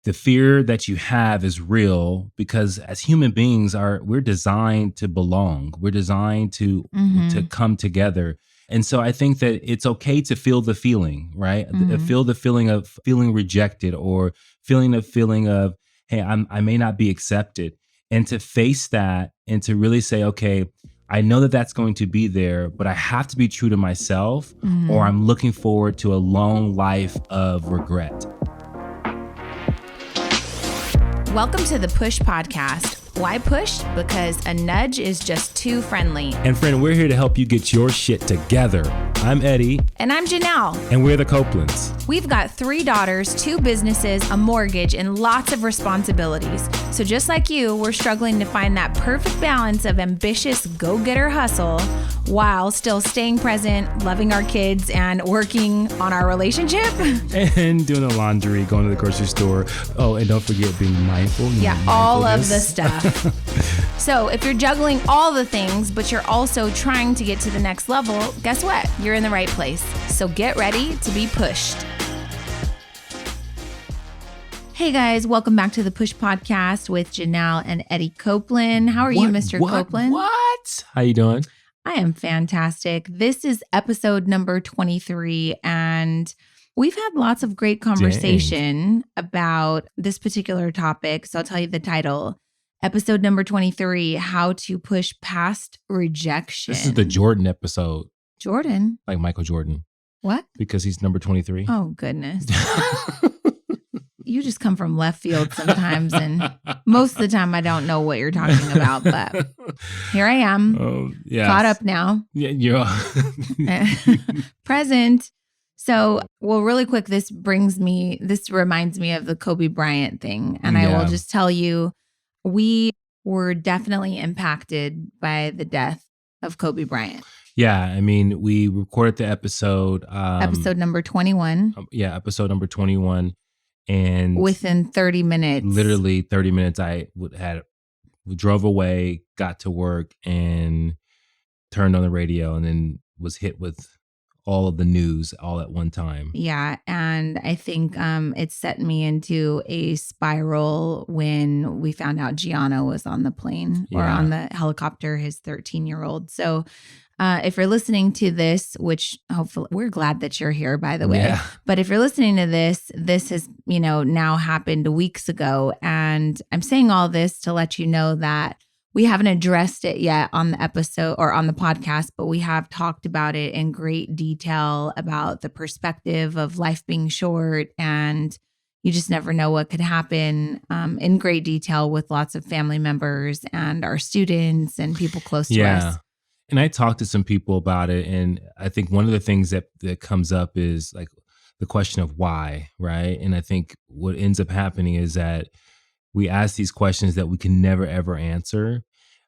the fear that you have is real because as human beings we're designed to belong. We're designed to come together. And so I think that it's okay to feel the feeling, right? Feel the feeling of feeling rejected or feeling the feeling of, hey, I may not be accepted. And to face that and to really say, okay, I know that that's going to be there, but I have to be true to myself or I'm looking forward to a long life of regret. Welcome to the Push Podcast. Why push? Because a nudge is just too friendly. And friend, we're here to help you get your shit together. I'm Eddie. And I'm Janelle. And we're the Copelands. We've got 3 daughters, 2 businesses, a mortgage, and lots of responsibilities. So just like you, we're struggling to find that perfect balance of ambitious go-getter hustle while still staying present, loving our kids, and working on our relationship. And doing the laundry, going to the grocery store. Oh, and don't forget being mindful. Yeah, all of the stuff. So if you're juggling all the things, but you're also trying to get to the next level, guess what? You're in the right place. So get ready to be pushed. Hey guys, welcome back to the Push Podcast with Janelle and Eddie Copeland. How are you, Mr. Copeland? What? How you doing? I am fantastic. This is episode number 23, and we've had lots of great conversation about this particular topic. So I'll tell you the title. Episode number 23, How to Push Past Rejection. This is the Jordan episode. Jordan? Like Michael Jordan. What? Because he's number 23. Oh, goodness. You just come from left field sometimes, and most of the time I don't know what you're talking about, but here I am, caught up now. Yeah, you're present. So, well, really quick, this reminds me of the Kobe Bryant thing, and I will just tell you, we were definitely impacted by the death of Kobe Bryant. Yeah, I mean, we recorded the episode. Episode number 21. Yeah, episode number 21. And within 30 minutes. Literally 30 minutes, we drove away, got to work, and turned on the radio, and then was hit with all of the news all at one time. Yeah, and I think it set me into a spiral when we found out Gianna was on the plane or on the helicopter, his 13-year-old. So if you're listening to this, which hopefully we're glad that you're here, by the way, but if you're listening to this has, now happened weeks ago. And I'm saying all this to let you know that we haven't addressed it yet on the episode or on the podcast, but we have talked about it in great detail about the perspective of life being short, and you just never know what could happen in great detail with lots of family members and our students and people close to us. And I talked to some people about it, and I think one of the things that comes up is like the question of why, right? And I think what ends up happening is that we ask these questions that we can never, ever answer.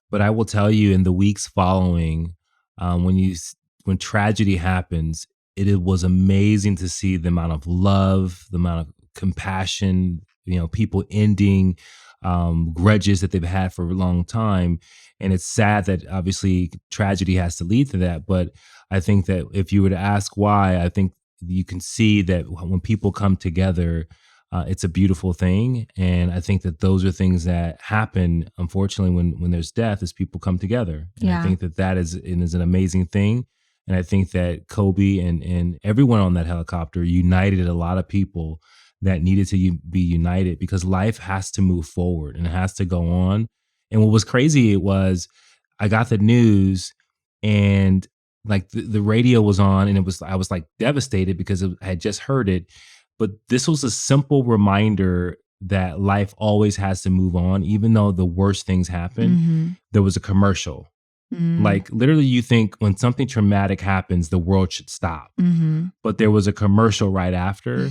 But I will tell you, in the weeks following, when tragedy happens, it was amazing to see the amount of love, the amount of compassion, people ending grudges that they've had for a long time. And it's sad that obviously tragedy has to lead to that. But I think that if you were to ask why, I think you can see that when people come together, it's a beautiful thing. And I think that those are things that happen, unfortunately, when there's death, is people come together. And I think that is an amazing thing. And I think that Kobe and everyone on that helicopter united a lot of people that needed to be united, because life has to move forward and it has to go on. And what was crazy was I got the news, and like the radio was on, and I was like devastated because I had just heard it. But this was a simple reminder that life always has to move on, even though the worst things happen. Mm-hmm. There was a commercial. Mm-hmm. Like literally you think when something traumatic happens, the world should stop. Mm-hmm. But there was a commercial right after.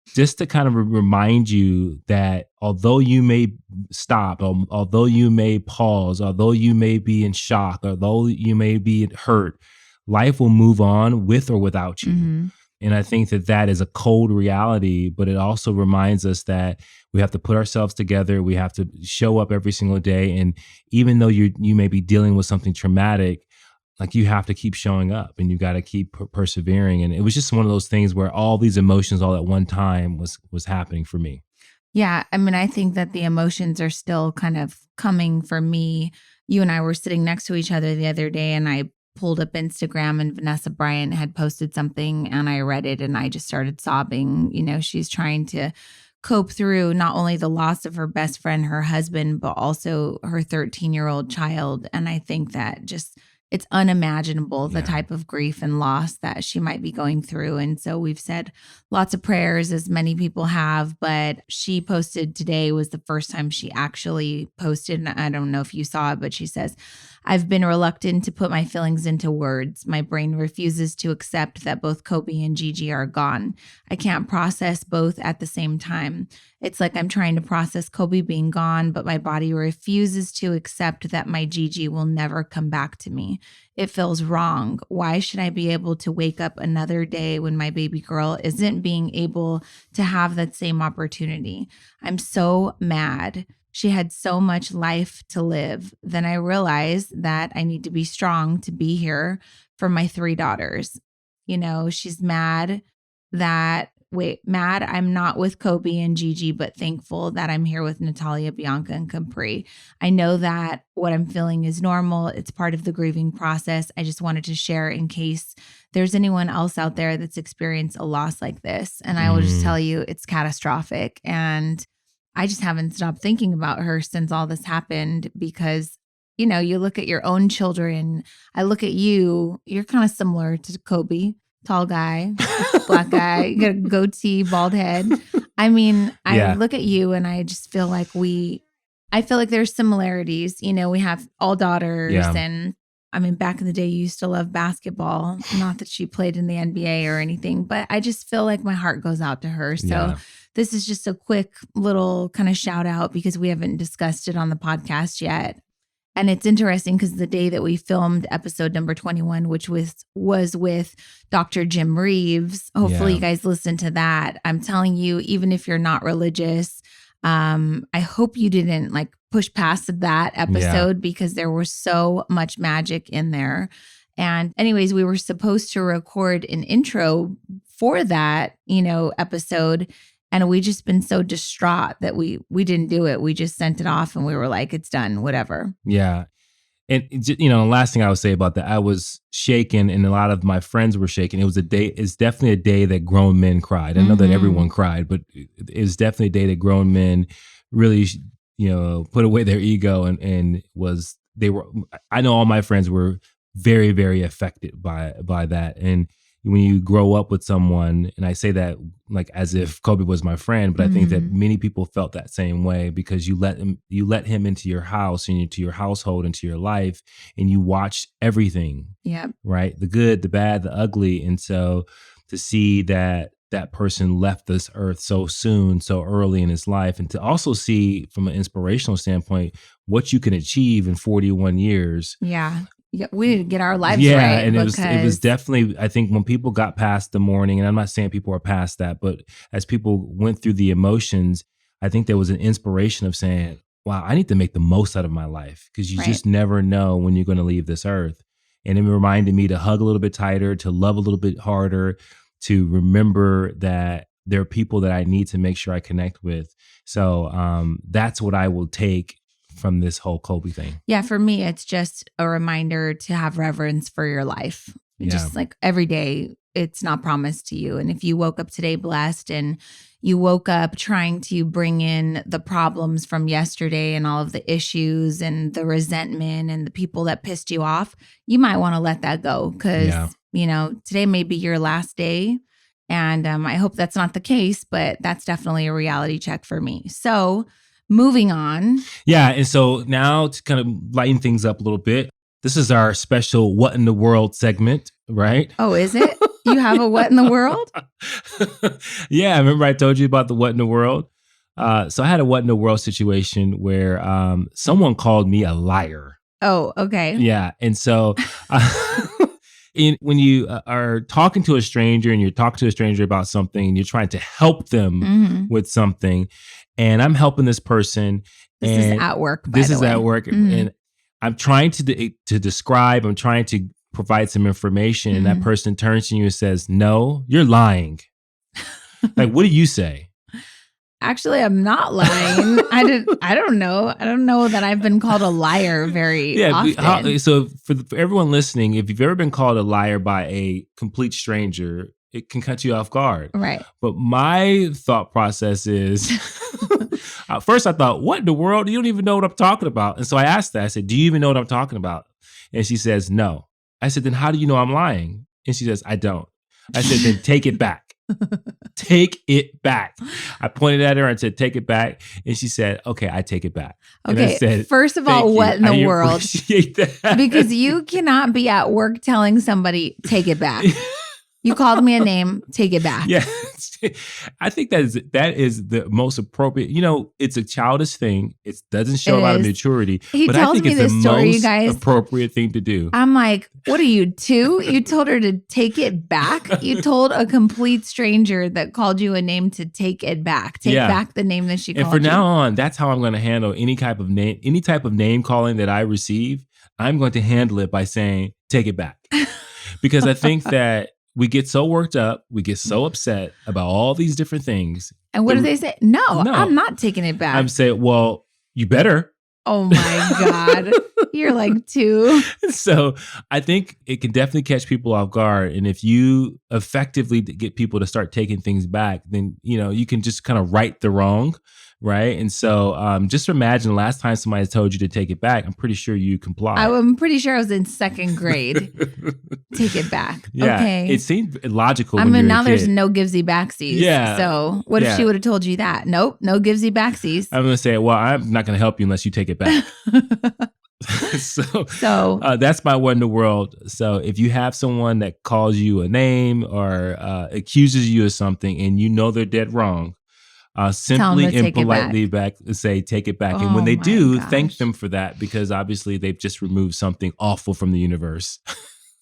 Just to kind of remind you that although you may stop, although you may pause, although you may be in shock, although you may be hurt, life will move on with or without you. Mm-hmm. And I think that is a cold reality, but it also reminds us that we have to put ourselves together. We have to show up every single day. And even though you may be dealing with something traumatic, like you have to keep showing up, and you got to keep persevering. And it was just one of those things where all these emotions all at one time was happening for me. Yeah. I mean, I think that the emotions are still kind of coming for me. You and I were sitting next to each other the other day, and I pulled up Instagram, and Vanessa Bryant had posted something, and I read it and I just started sobbing. She's trying to cope through not only the loss of her best friend, her husband, but also her 13-year-old child. And I think that just it's unimaginable the Yeah. type of grief and loss that she might be going through. And so we've said lots of prayers, as many people have, but she posted today was the first time she actually posted. And I don't know if you saw it, but she says, I've been reluctant to put my feelings into words. My brain refuses to accept that both Kobe and Gigi are gone. I can't process both at the same time. It's like I'm trying to process Kobe being gone, but my body refuses to accept that my Gigi will never come back to me. It feels wrong. Why should I be able to wake up another day when my baby girl isn't being able to have that same opportunity? I'm so mad. She had so much life to live. Then I realized that I need to be strong to be here for my 3 daughters. She's mad mad I'm not with Kobe and Gigi, but thankful that I'm here with Natalia, Bianca, and Capri. I know that what I'm feeling is normal. It's part of the grieving process. I just wanted to share in case there's anyone else out there that's experienced a loss like this. And I will just tell you, it's catastrophic. And I just haven't stopped thinking about her since all this happened because, you look at your own children. I look at you, you're kind of similar to Kobe. Tall guy, black guy, you got a goatee, bald head. I mean, I look at you and I just feel like I feel like there's similarities. We have all daughters and I mean, back in the day, you used to love basketball. Not that she played in the NBA or anything, but I just feel like my heart goes out to her. So this is just a quick little kind of shout out because we haven't discussed it on the podcast yet. And it's interesting because the day that we filmed episode number 21, which was with Dr. Jim Reeves, hopefully you guys listen to that. I'm telling you, even if you're not religious, I hope you didn't push past that episode because there was so much magic in there. And anyways, we were supposed to record an intro for that, episode. And we just been so distraught that we didn't do it. We just sent it off and we were like, it's done, whatever. Yeah. And, last thing I would say about that, I was shaken and a lot of my friends were shaken. It's definitely a day that grown men cried. I know that everyone cried, but it's definitely a day that grown men really, put away their ego I know all my friends were very, very affected by that. And when you grow up with someone, and I say that as if Kobe was my friend, but I think that many people felt that same way because you let him into your house and into your household, into your life, and you watched everything. Yeah. Right. The good, the bad, the ugly. And so to see that person left this earth so soon, so early in his life, and to also see from an inspirational standpoint what you can achieve in 41 years. Yeah. We need to get our lives right. Yeah, and it was definitely, I think when people got past the mourning, and I'm not saying people are past that, but as people went through the emotions, I think there was an inspiration of saying, wow, I need to make the most out of my life because you just never know when you're going to leave this earth. And it reminded me to hug a little bit tighter, to love a little bit harder, to remember that there are people that I need to make sure I connect with. So that's what I will take from this whole Kobe thing. Yeah, for me, it's just a reminder to have reverence for your life. Just every day, it's not promised to you. And if you woke up today blessed and you woke up trying to bring in the problems from yesterday and all of the issues and the resentment and the people that pissed you off, you might want to let that go because, today may be your last day. And I hope that's not the case, but that's definitely a reality check for me. So moving on. Yeah. And so now to kind of lighten things up a little bit, this is our special What in the World segment, right? Oh, is it? You have a What in the World? Yeah. Remember I told you about the What in the World? So I had a What in the World situation where someone called me a liar. Oh, okay. Yeah. And so when you are talking to a stranger and you're talking to a stranger about something and you're trying to help them with something, and I'm helping this person. This is at work, This is at work. And I'm trying to describe, I'm trying to provide some information. And that person turns to you and says, no, you're lying. What do you say? Actually, I'm not lying. I don't know. I don't know that I've been called a liar very often. So for everyone listening, if you've ever been called a liar by a complete stranger, it can cut you off guard. Right. But my thought process is, first I thought, what in the world? You don't even know what I'm talking about. And so I asked her, I said, do you even know what I'm talking about? And she says, no. I said, then how do you know I'm lying? And she says, I don't. I said, then take it back. Take it back. I pointed at her and said, take it back. And she said, okay, I take it back. Okay. And I said, first of all, what in the world? Appreciate that. Because you cannot be at work telling somebody, take it back. You called me a name, take it back. Yeah. I think that is the most appropriate. You know, it's a childish thing. It doesn't show a lot of maturity. But I think it's the most appropriate thing to do. I'm like, what are you, 2? You told her to take it back? You told a complete stranger that called you a name to take it back. Take back the name that she called you. And from now on, that's how I'm going to handle any type of name calling that I receive. I'm going to handle it by saying, take it back. Because I think that we get so worked up, we get so upset about all these different things. And what do they say? No, I'm not taking it back. I'm saying, well, you better. Oh my God. You're like 2. So I think it can definitely catch people off guard. And if you effectively get people to start taking things back, then, you know, you can just kind of right the wrong. Right. And so just imagine the last time somebody told you to take it back, I'm pretty sure you complied. I'm pretty sure I was in 2nd grade. Take it back. Yeah, okay. It seemed logical. I mean, now there's no givesy backsies. Yeah. So what if she would have told you that? Nope. No givesy backsies. I'm going to say, well, I'm not going to help you unless you take it back. So that's my what in the world. So if you have someone that calls you a name or accuses you of something and you know they're dead wrong, simply and politely back say, take it back. And when they do, thank them for that, because obviously they've just removed something awful from the universe.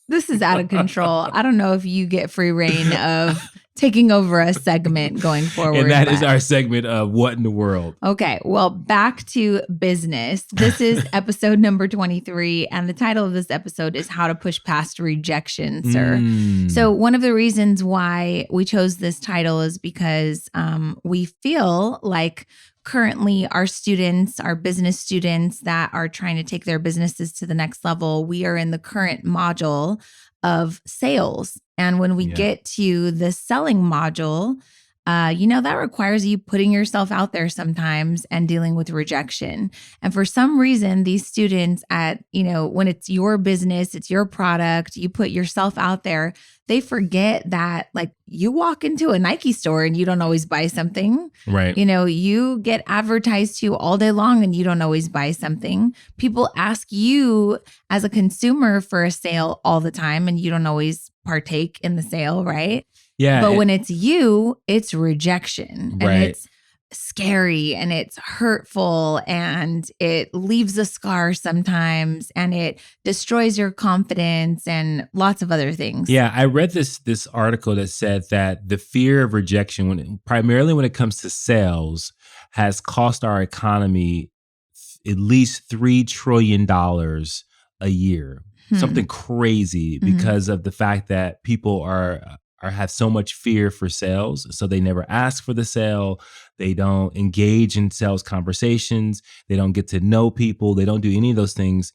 This is out of control. I don't know if you get free reign of taking over a segment going forward. And that is our segment of What in the World. Okay, well, back to business. This is episode number 23, and the title of this episode is How to Push Past Rejection, Sir. So one of the reasons why we chose this title is because we feel like currently our students, our business students that are trying to take their businesses to the next level, we are in the current module of sales. And when we get to the selling module, that requires you putting yourself out there sometimes and dealing with rejection. And for some reason, these students when it's your business, it's your product, you put yourself out there, they forget that like you walk into a Nike store and you don't always buy something. Right. You get advertised to all day long and you don't always buy something. People ask you as a consumer for a sale all the time and you don't always partake in the sale, right? Yeah. But when it's you, it's rejection. Right. And it's scary and it's hurtful and it leaves a scar sometimes and it destroys your confidence and lots of other things. Yeah, I read this article that said that the fear of rejection, primarily when it comes to sales, has cost our economy at least $3 trillion a year. Something crazy because of the fact that people have so much fear for sales. So they never ask for the sale. They don't engage in sales conversations. They don't get to know people. They don't do any of those things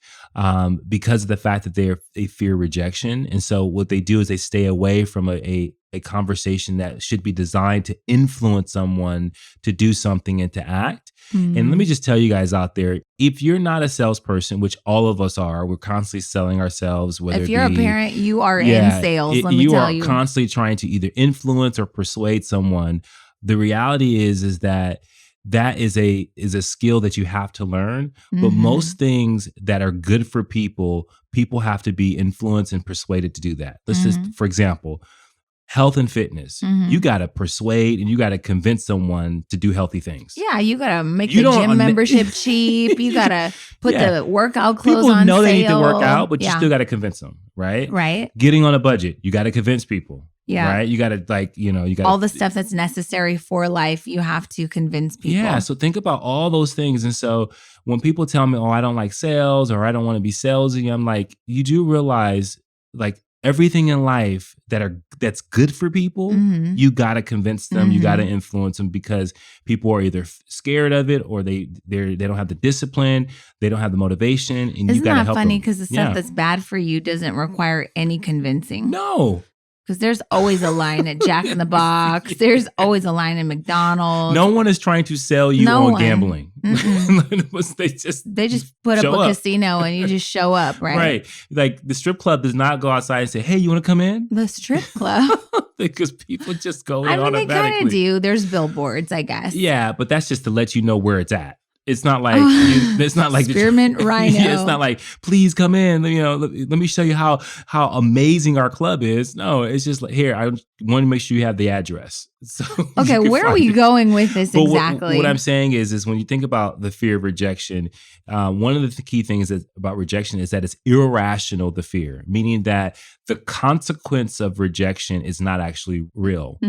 because of the fact that they fear rejection. And so what they do is they stay away from a conversation that should be designed to influence someone to do something and to act. And let me just tell you guys out there, if you're not a salesperson, which all of us are, we're constantly selling ourselves. If you're a parent, you are in sales. Let me tell you. You are constantly trying to either influence or persuade someone. The reality is that is a skill that you have to learn. But most things that are good for people have to be influenced and persuaded to do that. Let's just, for example, health and fitness. You got to persuade and you got to convince someone to do healthy things. Yeah, you got to make the gym membership cheap. You got to put the workout clothes on sale. People know they need to work out, but you still got to convince them, right? Right. Getting on a budget, you got to convince people. Yeah. Right. You got to you got all the stuff that's necessary for life. You have to convince people. Yeah. So think about all those things. And so when people tell me, oh, I don't like sales or I don't want to be salesy, I'm like, you do realize like everything in life that's good for people, Mm-hmm. you got to convince them, you got to Mm-hmm. influence them, because people are either scared of it, or they don't have the discipline, they don't have the motivation, and you Isn't got to that help funny? them. Because the stuff Yeah. that's bad for you doesn't require any convincing. No. Because there's always a line at Jack in the Box. There's always a line at McDonald's. No one is trying to sell you No on one. gambling. They just put up show a casino and you just show up, right? Right. Like the strip club does not go outside and say, "Hey, you want to come in?" The strip club. Because people just go in I mean, they automatically. kind of do. There's billboards, I guess. Yeah, but that's just to let you know where it's at. It's not like it's not like Spearmint Rhino. It's not like, please come in. Let me show you how amazing our club is. No, it's just like, here, I want to make sure you have the address. So okay, where are we going with this exactly? What I'm saying is when you think about the fear of rejection, one of the key things about rejection is that it's irrational. The fear, meaning that the consequence of rejection is not actually real,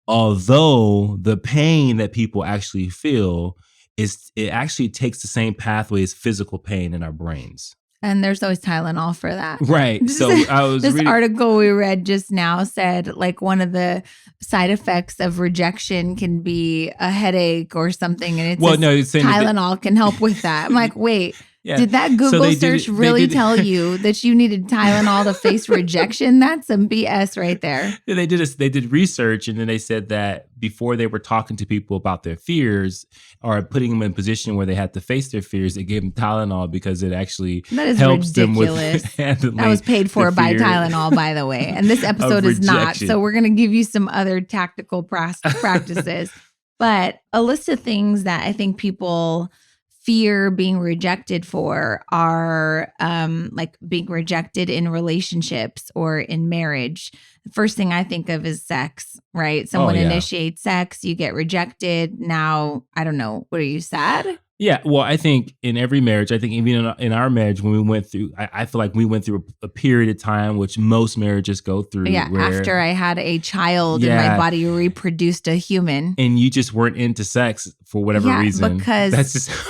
although the pain that people actually feel. It actually takes the same pathway as physical pain in our brains. And there's always Tylenol for that. Right. So I was this article we read just now said like one of the side effects of rejection can be a headache or something. And it's Tylenol can help with that. I'm like, wait. Yeah. Did that Google search really tell you that you needed Tylenol to face rejection? That's some BS right there. Yeah, they did research, and then they said that before they were talking to people about their fears or putting them in a position where they had to face their fears, they gave them Tylenol because it actually helps them with handling. That was paid for by Tylenol, by the way. And this episode is not. So we're going to give you some other tactical practices. But a list of things that I think people fear being rejected for are like being rejected in relationships or in marriage. The first thing I think of is sex, right? Someone initiates sex, you get rejected. Now, I don't know. What, are you sad? Yeah, well, I think in every marriage, I think even in our marriage, when we went through, I feel like we went through a period of time, which most marriages go through. Yeah, after I had a child and my body reproduced a human. And you just weren't into sex for whatever reason. Because I'm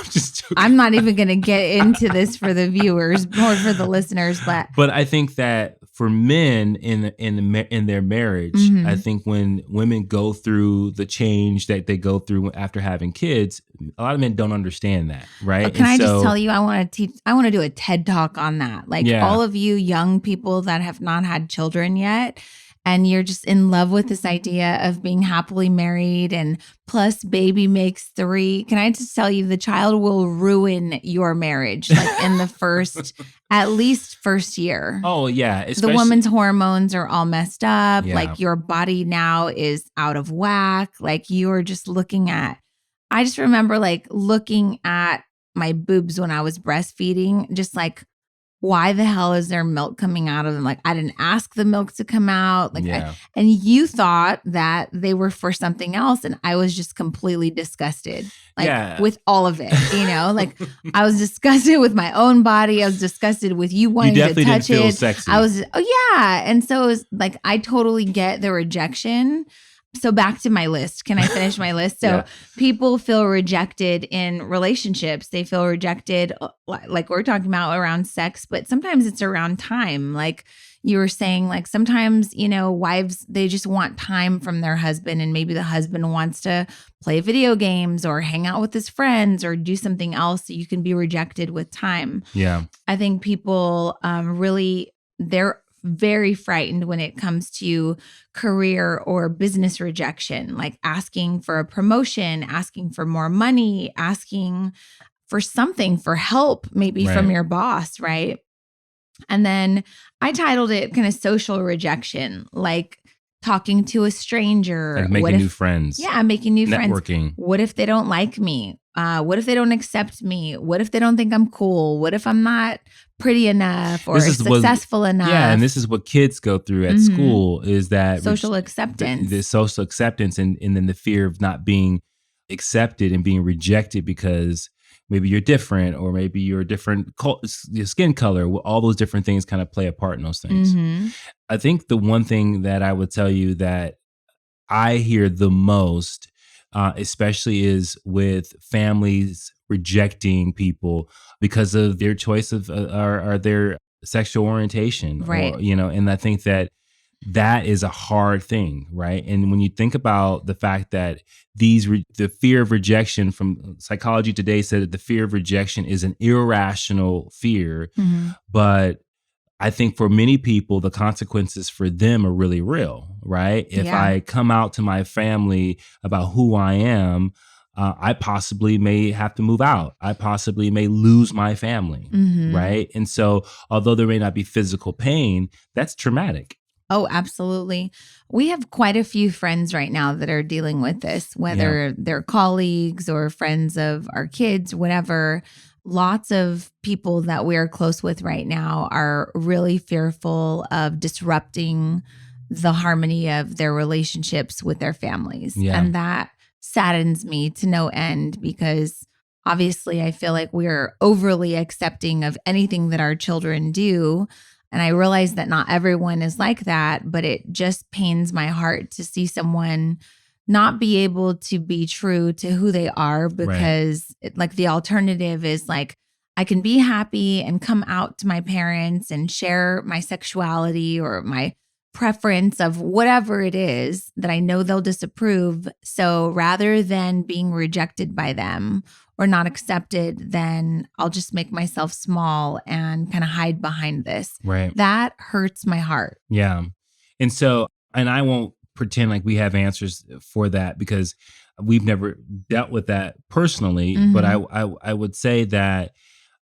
just joking. I'm not even going to get into this for the viewers or for the listeners. But I think that for men in their marriage, I think when women go through the change that they go through after having kids, a lot of men don't understand that, right? Can I just tell you, I want to do a TED Talk on that. Like all of you young people that have not had children yet, and you're just in love with this idea of being happily married and plus baby makes 3. Can I just tell you, the child will ruin your marriage like in the at least first year. Oh, yeah. The woman's hormones are all messed up. Yeah. Like your body now is out of whack. Like you're just I just remember like looking at my boobs when I was breastfeeding, just like, why the hell is there milk coming out of them? Like, I didn't ask the milk to come out. Like, and you thought that they were for something else. And I was just completely disgusted, like with all of it, like I was disgusted with my own body. I was disgusted with you wanting to touch didn't feel sexy. I was, And so it was like, I totally get the rejection. So back to my list. Can I finish my list? So people feel rejected in relationships. They feel rejected, like we're talking about around sex, but sometimes it's around time. Like you were saying, like sometimes, wives, they just want time from their husband, and maybe the husband wants to play video games or hang out with his friends or do something else. So you can be rejected with time. Yeah. I think people they're very frightened when it comes to career or business rejection, like asking for a promotion, asking for more money, asking for something, for help, maybe from your boss, right? And then I titled it kind of social rejection, like talking to a stranger. Like making new friends. Yeah, making new friends. Networking. What if they don't like me? What if they don't accept me? What if they don't think I'm cool? What if I'm not pretty enough or successful enough? Yeah, and this is what kids go through at school, is that social acceptance. The social acceptance and then the fear of not being accepted and being rejected because maybe you're different or maybe you're a different your skin color. All those different things kind of play a part in those things. I think the one thing that I would tell you that I hear the most, especially is with families rejecting people because of their choice of or their sexual orientation, Right. or, and I think that is a hard thing, right? And when you think about the fact that the fear of rejection, from Psychology Today said that the fear of rejection is an irrational fear, Mhm. but I think for many people, the consequences for them are really real, right? If Yeah. I come out to my family about who I am, I possibly may have to move out. I possibly may lose my family, Mhm. right? And so, although there may not be physical pain, that's traumatic. Oh, absolutely. We have quite a few friends right now that are dealing with this, Yeah. whether they're colleagues or friends of our kids, whatever. Lots of people that we're close with right now are really fearful of disrupting the harmony of their relationships with their families. Yeah. And that saddens me to no end, because obviously I feel like we're overly accepting of anything that our children do. And I realize that not everyone is like that, but it just pains my heart to see someone not be able to be true to who they are, because like the alternative is like, I can be happy and come out to my parents and share my sexuality or my preference of whatever it is that I know they'll disapprove. So rather than being rejected by them or not accepted, then I'll just make myself small and kind of hide behind this. Right. That hurts my heart. Yeah. And so, and I won't pretend like we have answers for that, because we've never dealt with that personally. But I would say that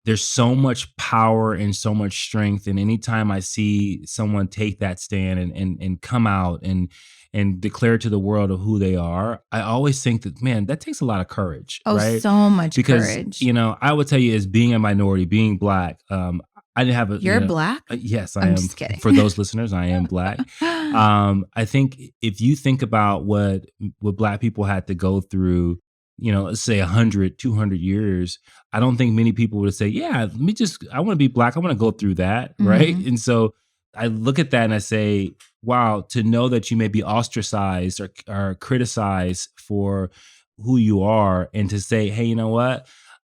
there's so much power and so much strength. And anytime I see someone take that stand and come out and declare to the world of who they are, I always think that, man, that takes a lot of courage, Oh, right? so much Because, courage. I would tell you, as being a minority, being Black, I didn't have a, You're black? yes, I I'm am. just kidding. For those listeners, I am Black. I think if you think about what Black people had to go through, let's say 100, 200 years, I don't think many people would say, yeah, I want to be Black. I want to go through that. Right. Mhm. And so I look at that and I say, wow, to know that you may be ostracized or criticized for who you are, and to say, hey, you know what?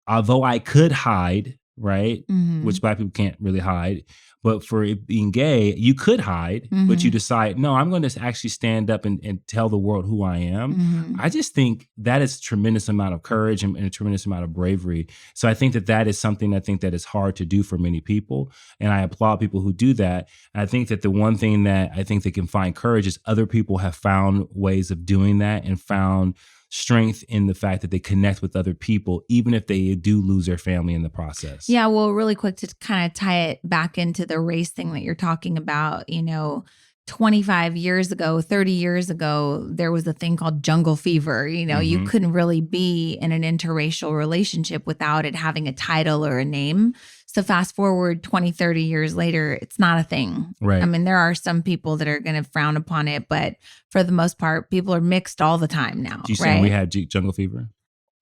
Although I could hide, right? Which Mhm. Black people can't really hide. But for it being gay, you could hide, but you Mhm. decide, no, I'm going to actually stand up and tell the world who I am. Mhm. I just think that is a tremendous amount of courage and a tremendous amount of bravery. So I think that is something I think that is hard to do for many people. And I applaud people who do that. And I think that the one thing that I think they can find courage is other people have found ways of doing that and found strength in the fact that they connect with other people, even if they do lose their family in the process. Yeah, well, really quick to kind of tie it back into the race thing that you're talking about, 25 years ago, 30 years ago, there was a thing called jungle fever. You couldn't really be in an interracial relationship without it having a title or a name. So fast forward 20, 30 years later, it's not a thing. Right. I mean, there are some people that are going to frown upon it, but for the most part, people are mixed all the time now. Do you saying we had jungle fever?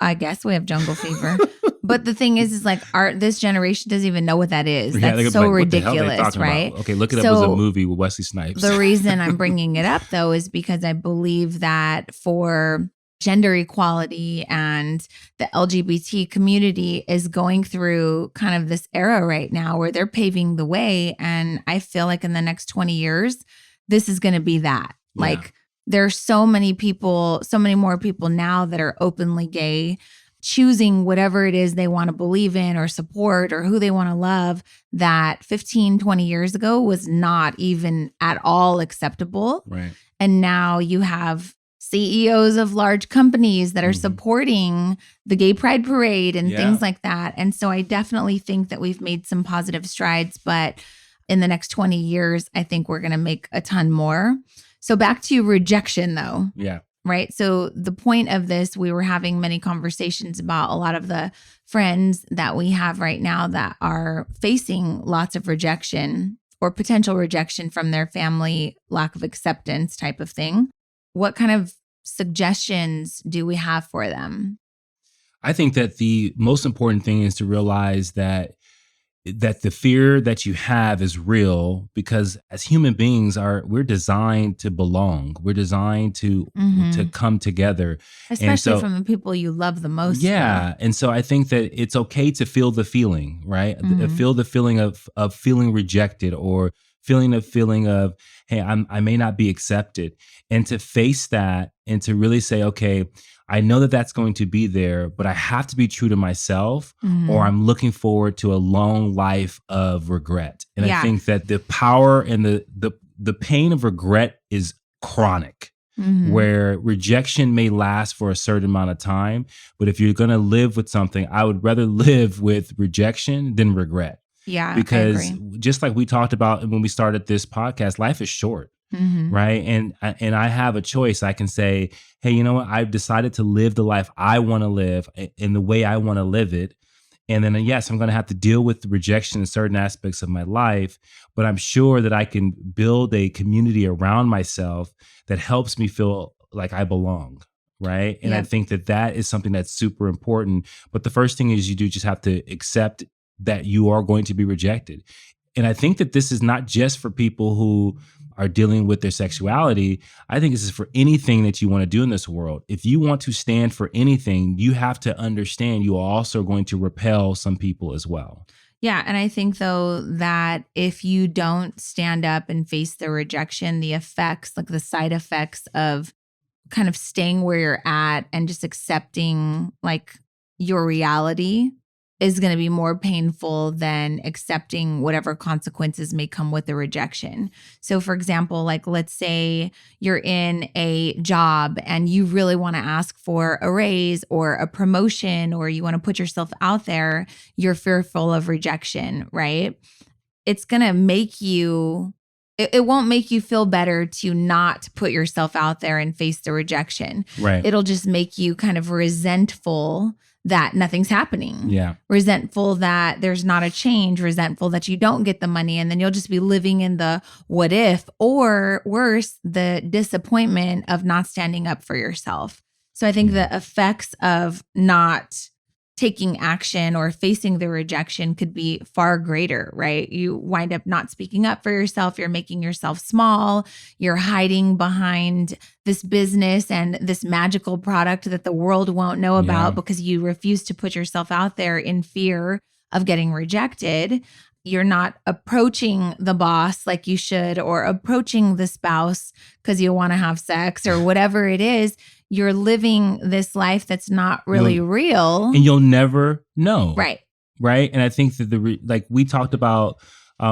I guess we have jungle fever. But the thing is like this generation doesn't even know what that is. That's so ridiculous, right? About? Okay, look it up. It was a movie with Wesley Snipes. The reason I'm bringing it up, though, is because I believe that for gender equality and the LGBT community is going through kind of this era right now where they're paving the way. And I feel like in the next 20 years, this is going to be that. Yeah. Like there's so many more people now that are openly gay, choosing whatever it is they want to believe in or support or who they want to love, that 15, 20 years ago was not even at all acceptable. Right. And now you have CEOs of large companies that are supporting the gay pride parade and things like that. And so I definitely think that we've made some positive strides, but in the next 20 years, I think we're going to make a ton more. So back to rejection though. Yeah. Right. So the point of this, we were having many conversations about a lot of the friends that we have right now that are facing lots of rejection or potential rejection from their family, lack of acceptance type of thing. What kind of suggestions do we have for them? I think that the most important thing is to realize that that the fear that you have is real, because as human beings we're designed to belong. We're designed to come together. Especially from the people you love the most. Yeah. Though. And so I think that it's okay to feel the feeling, right? Feel the feeling of feeling rejected, or feeling of, hey, I may not be accepted, and to face that and to really say, okay, I know that that's going to be there, but I have to be true to myself, or I'm looking forward to a long life of regret. And I think that the power and the pain of regret is chronic, where rejection may last for a certain amount of time. But if you're going to live with something, I would rather live with rejection than regret. Yeah, because I agree. Just like we talked about when we started this podcast, life is short. Right. And I have a choice. I can say, hey, you know what? I've decided to live the life I want to live in the way I want to live it. And then, yes, I'm going to have to deal with the rejection in certain aspects of my life, but I'm sure that I can build a community around myself that helps me feel like I belong. Right. And I think that is something that's super important. But the first thing is you do just have to accept that you are going to be rejected. And I think that this is not just for people who are dealing with their sexuality. I think this is for anything that you want to do in this world. If you want to stand for anything, you have to understand you are also going to repel some people as well. Yeah. And I think, though, that if you don't stand up and face the rejection, the effects, like the side effects of kind of staying where you're at and just accepting like your reality is going to be more painful than accepting whatever consequences may come with the rejection. So for example, like let's say you're in a job and you really want to ask for a raise or a promotion, or you want to put yourself out there, you're fearful of rejection, right? It's going to make you, it won't make you feel better to not put yourself out there and face the rejection. Right. It'll just make you kind of resentful that nothing's happening. Yeah. Resentful that there's not a change, resentful that you don't get the money. And then you'll just be living in the what if, or worse, the disappointment of not standing up for yourself. So I think the effects of not taking action or facing the rejection could be far greater, right? You wind up not speaking up for yourself. You're making yourself small. You're hiding behind this business and this magical product that the world won't know about because you refuse to put yourself out there in fear of getting rejected. You're not approaching the boss like you should, or approaching the spouse because you want to have sex or whatever it is. You're living this life that's not really real. And you'll never know. Right. Right. And I think that like we talked about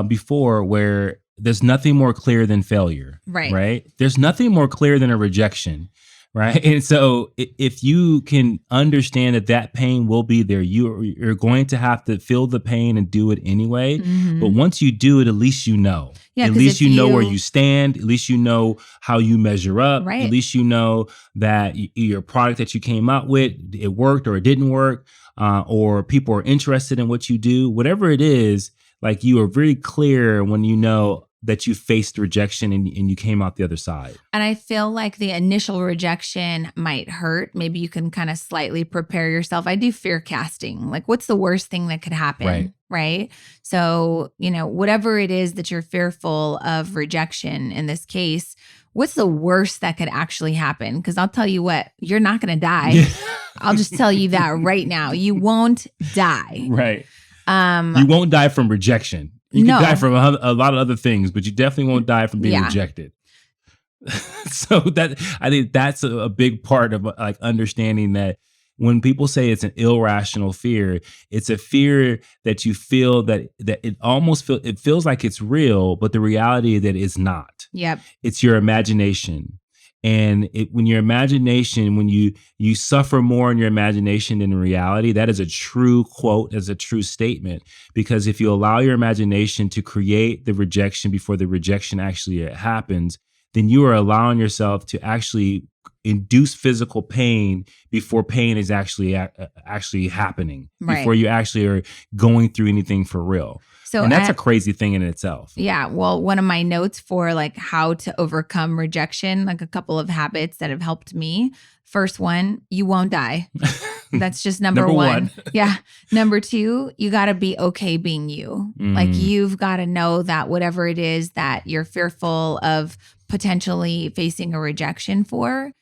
before, where there's nothing more clear than failure. Right. Right. There's nothing more clear than a rejection. Right. And so if you can understand that pain will be there, you're going to have to feel the pain and do it anyway. But once you do it, at least you know. Yeah, at least you know where you stand. At least you know how you measure up. Right. At least you know that your product that you came out with, it worked or it didn't work, or people are interested in what you do. Whatever it is, like you are very clear when you know that you faced rejection and you came out the other side. And I feel like the initial rejection might hurt. Maybe you can kind of slightly prepare yourself. I do fear casting. Like, what's the worst thing that could happen? Right. So, whatever it is that you're fearful of rejection in this case, what's the worst that could actually happen? Because I'll tell you what, you're not going to die. I'll just tell you that right now. You won't die. Right. You won't die from rejection. You can die from a lot of other things, but you definitely won't die from being rejected. So I think that's a big part of like understanding that when people say it's an irrational fear, it's a fear that you feel that it feels like it's real, but the reality is that it's not. Yep. It's your imagination. And when you suffer more in your imagination than in reality, that is a true quote, as a true statement. Because if you allow your imagination to create the rejection before the rejection actually happens, then you are allowing yourself to actually induce physical pain before pain is actually happening, before you actually are going through anything for real. So, and that's a crazy thing in itself. Yeah. Well, one of my notes for like how to overcome rejection, like a couple of habits that have helped me. First one, you won't die. That's just number Number one. one. Yeah. Number two, you got to be okay being you. Like you've got to know that whatever it is that you're fearful of potentially facing a rejection for,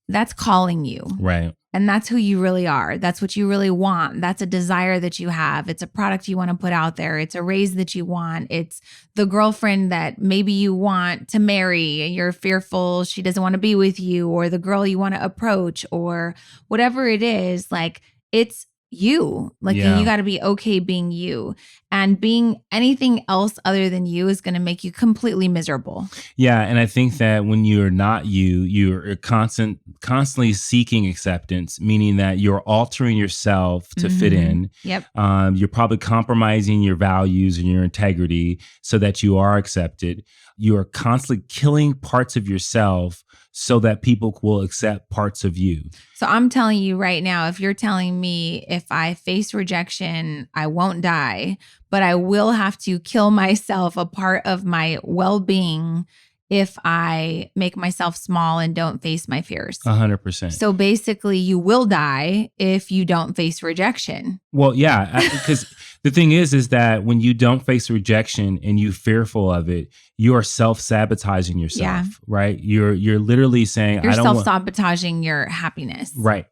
that's calling you. Right. And that's who you really are. That's what you really want. That's a desire that you have. It's a product you want to put out there. It's a raise that you want. It's the girlfriend that maybe you want to marry and you're fearful she doesn't want to be with you, or the girl you want to approach, or whatever it is. Like it's you. Like you got to be okay being you. And being anything else other than you is going to make you completely miserable. Yeah, and I think that when you're not you, you're constantly seeking acceptance, meaning that you're altering yourself to fit in. Yep. You're probably compromising your values and your integrity so that you are accepted. You are constantly killing parts of yourself so that people will accept parts of you. So I'm telling you right now, if you're telling me if I face rejection, I won't die, but I will have to kill myself, a part of my well-being, if I make myself small and don't face my fears. 100%. So basically, you will die if you don't face rejection. Well, yeah, because the thing is that when you don't face rejection and you're fearful of it, you are self-sabotaging yourself, right? You're literally saying, You're I don't want... self-sabotaging your happiness. Right.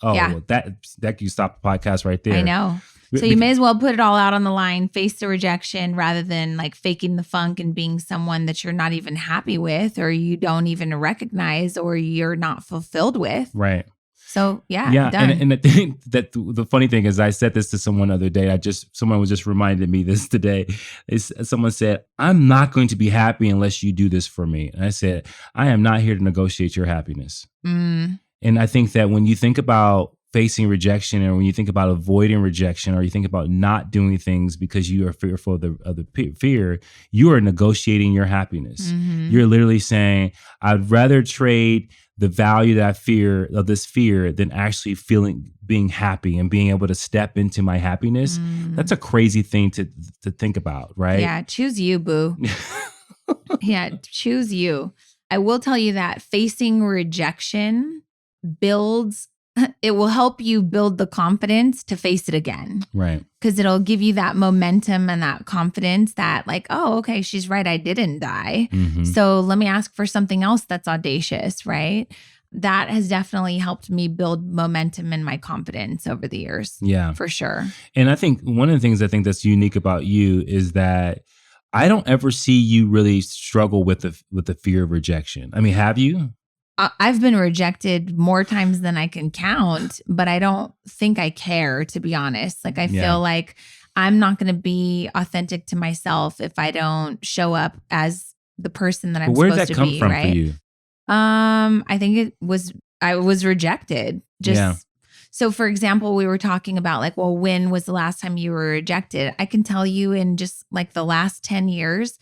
Oh, Yeah. well, that you stop the podcast right there. I know. So you may as well put it all out on the line, face the rejection, rather than like faking the funk and being someone that you're not even happy with, or you don't even recognize, or you're not fulfilled with. Right. So yeah. And the thing that the funny thing is, I said this to someone the other day. Someone was just reminded me this today. Someone said, "I'm not going to be happy unless you do this for me." And I said, "I am not here to negotiate your happiness." And I think that when you think about facing rejection, or when you think about avoiding rejection, or you think about not doing things because you are fearful of the fear, you are negotiating your happiness. You're literally saying, I'd rather trade the value that I fear of this fear than actually being happy and being able to step into my happiness. That's a crazy thing to think about, right? Yeah, choose you, boo. Yeah, choose you. I will tell you that facing rejection it will help you build the confidence to face it again. Right. Because it'll give you that momentum and that confidence that like, oh, okay, she's right. I didn't die. So let me ask for something else that's audacious, right? That has definitely helped me build momentum in my confidence over the years. Yeah. For sure. And I think one of the things I think that's unique about you is that I don't ever see you really struggle with the fear of rejection. I mean, have you? I've been rejected more times than I can count, but I don't think I care, to be honest. Like I feel like I'm not going to be authentic to myself if I don't show up as the person that I'm supposed to be. Where did that come from for you? I think I was rejected. So for example, we were talking about like, well, when was the last time you were rejected? I can tell you in just like the last 10 years,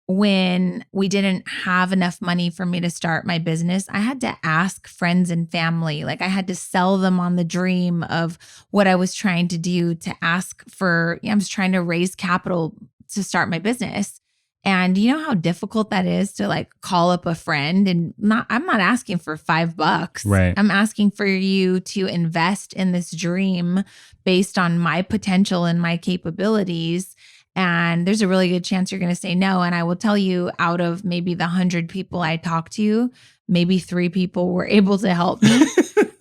when we didn't have enough money for me to start my business, I had to ask friends and family. Like I had to sell them on the dream of what I was trying to do, to ask for, I was trying to raise capital to start my business. And you know how difficult that is to like call up a friend and I'm not asking for $5. Right. I'm asking for you to invest in this dream based on my potential and my capabilities. And there's a really good chance you're going to say no. And I will tell you, out of maybe the 100 people I talked to, maybe 3 people were able to help me.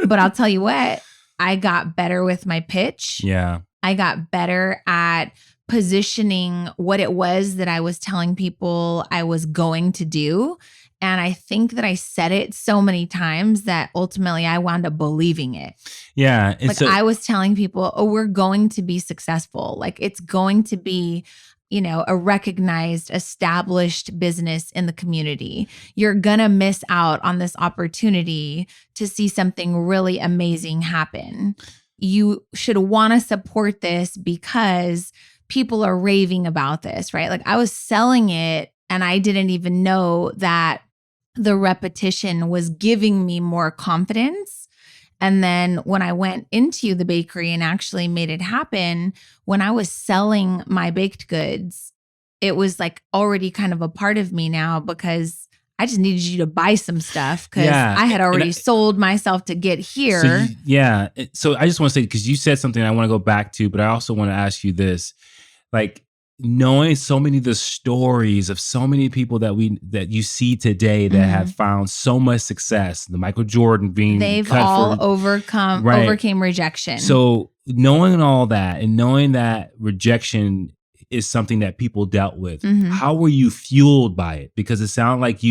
But I'll tell you what, I got better with my pitch. Yeah. I got better at positioning what it was that I was telling people I was going to do. And I think that I said it so many times that ultimately I wound up believing it. Yeah. Like I was telling people, oh, we're going to be successful. Like it's going to be, a recognized, established business in the community. You're going to miss out on this opportunity to see something really amazing happen. You should want to support this because people are raving about this, right? Like I was selling it and I didn't even know that the repetition was giving me more confidence. And then when I went into the bakery and actually made it happen, when I was selling my baked goods, it was like already kind of a part of me now because I just needed you to buy some stuff because Yeah. I had already sold myself to get here. So I just want to say, because you said something I want to go back to, but I also want to ask you this. Like, knowing so many of the stories of so many people that you see today that have found so much success, the Michael Jordan being they've all overcame rejection. So knowing all that and knowing that rejection is something that people dealt with, how were you fueled by it? Because it sounded like